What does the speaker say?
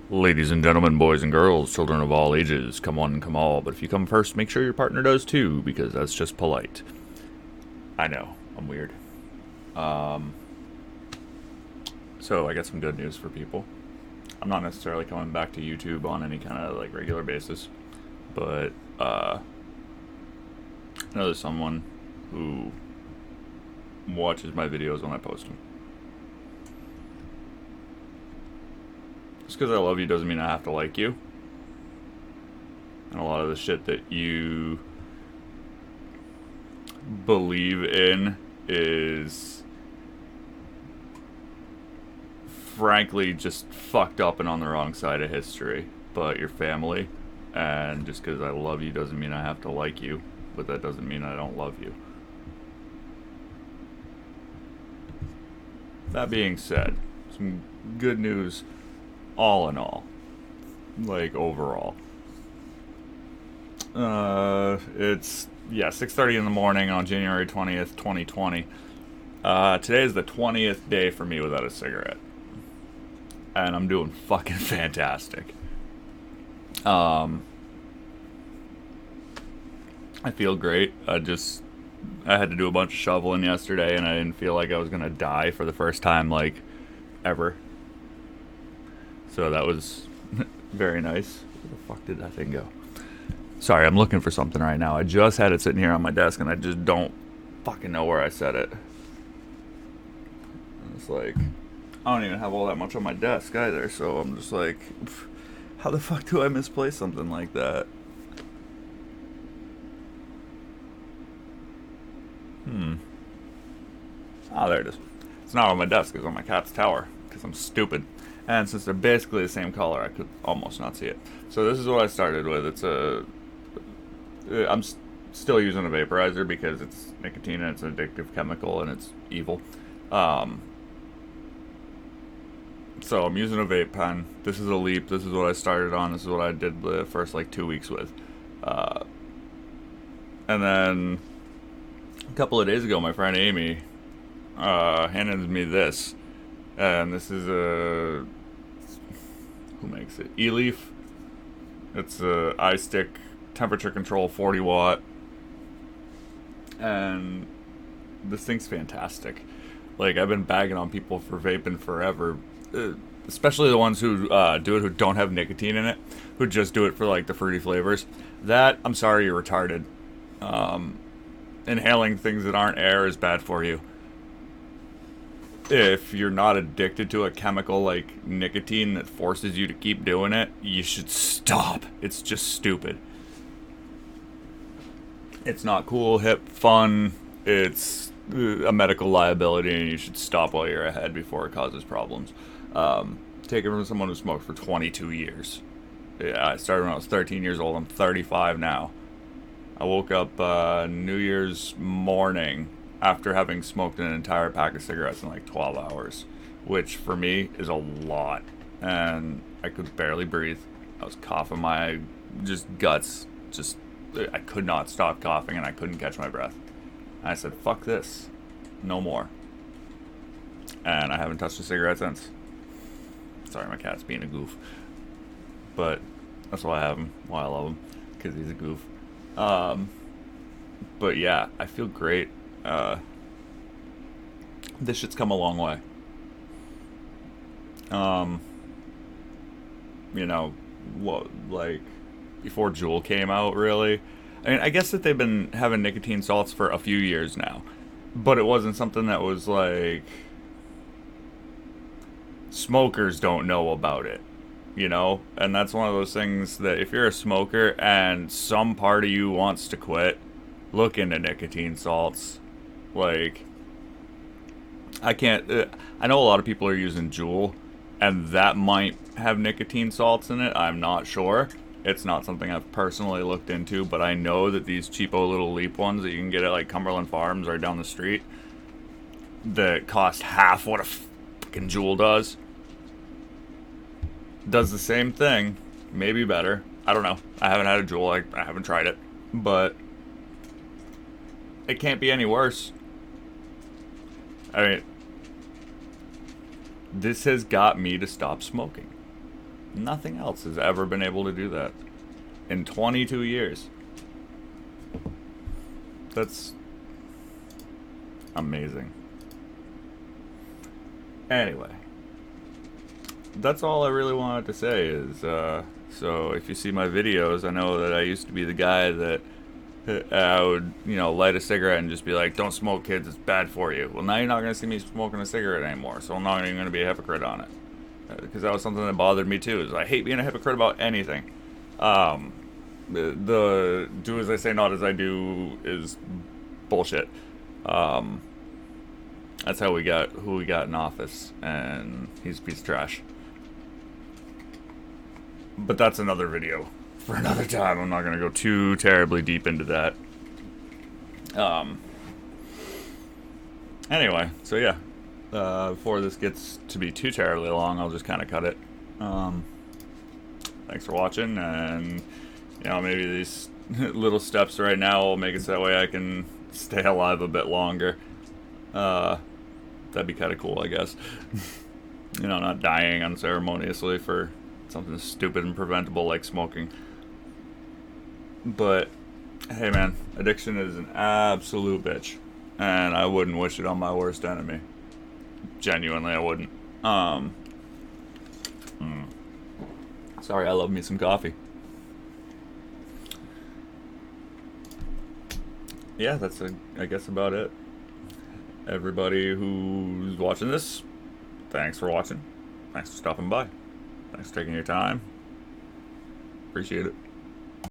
Ladies and gentlemen, boys and girls, children of all ages, come one, come all. But if you come first, make sure your partner does too, because that's just polite. I know, I'm weird. Um, so I got some good news for people. I'm not necessarily coming back to YouTube on any kind of like regular basis, but I know there's someone who watches my videos when I post them. Just because I love you doesn't mean I have to like you. And a lot of the shit that you believe in is frankly just fucked up and on the wrong side of history. But your family, and just because I love you doesn't mean I have to like you, but that doesn't mean I don't love you. That being said, some good news all in all. Like overall. It's 6:30 in the morning on January 20th, 2020. Today is the 20th day for me without a cigarette. And I'm doing fucking fantastic. I feel great. I had to do a bunch of shoveling yesterday and I didn't feel like I was gonna die for the first time like ever. So that was very nice. Where the fuck did that thing go? Sorry, I'm looking for something right now. I just had it sitting here on my desk and I just don't fucking know where I set it. It's like, I don't even have all that much on my desk either, so I'm just like, how the fuck do I misplace something like that? Ah, there it is. It's not on my desk, it's on my cat's tower, because I'm stupid. And since they're basically the same color, I could almost not see it. So this is what I started with. I'm still using a vaporizer because it's nicotine and it's an addictive chemical and it's evil. Um, so I'm using a vape pen. This is a Leap. This is what I started on. This is what I did the first like 2 weeks with. Uh, and then a couple of days ago, my friend Amy handed me this. And this is who makes it? E-Leaf. It's a iStick temperature control 40 watt. And this thing's fantastic. Like, I've been bagging on people for vaping forever. Especially the ones who do it who don't have nicotine in it. Who just do it for, like, the fruity flavors. That, I'm sorry, you're retarded. Inhaling things that aren't air is bad for you. If you're not addicted to a chemical like nicotine that forces you to keep doing it, you should stop. It's just stupid. It's not cool, hip, fun. It's a medical liability, and you should stop while you're ahead before it causes problems. Take it from someone who smoked for 22 years. Yeah, I started when I was 13 years old. I'm 35 now. I woke up New Year's morning after having smoked an entire pack of cigarettes in like 12 hours, which for me is a lot. And I could barely breathe. I was coughing my just guts. I could not stop coughing and I couldn't catch my breath. And I said, fuck this. No more. And I haven't touched a cigarette since. Sorry, my cat's being a goof. But that's why I have him, why I love him. Because he's a goof. But yeah, I feel great. This shit's come a long way. Um, you know, like before Juul came out, really. I mean, I guess that they've been having nicotine salts for a few years now, but it wasn't something that was like smokers don't know about it, you know? And that's one of those things that if you're a smoker and some part of you wants to quit, look into nicotine salts. Like, I can't. I know a lot of people are using Juul, and that might have nicotine salts in it. I'm not sure. It's not something I've personally looked into, but I know that these cheapo little Leap ones that you can get at like Cumberland Farms right down the street that cost half what a fucking Juul does the same thing, maybe better. I don't know. I haven't had a Juul. I haven't tried it, but it can't be any worse. I mean, this has got me to stop smoking. Nothing else has ever been able to do that. In 22 years. That's amazing. Anyway. That's all I really wanted to say is, so if you see my videos, I know that I used to be the guy that I would, light a cigarette and just be like, don't smoke, kids, it's bad for you. Well, now you're not going to see me smoking a cigarette anymore, so I'm not even going to be a hypocrite on it. Because that was something that bothered me too, is I hate being a hypocrite about anything. The do as I say, not as I do is bullshit. That's who we got in office, and he's a piece of trash. But that's another video for another time. I'm not going to go too terribly deep into that. Anyway, so yeah. Before this gets to be too terribly long, I'll just kind of cut it. Thanks for watching, and, maybe these little steps right now will make it so that way I can stay alive a bit longer. That'd be kind of cool, I guess. Not dying unceremoniously for something stupid and preventable like smoking. But hey, man, addiction is an absolute bitch, and I wouldn't wish it on my worst enemy. Genuinely, I wouldn't. Sorry, I love me some coffee. Yeah, that's I guess about it. Everybody who's watching this, thanks for watching. Thanks for stopping by. Thanks for taking your time. Appreciate it.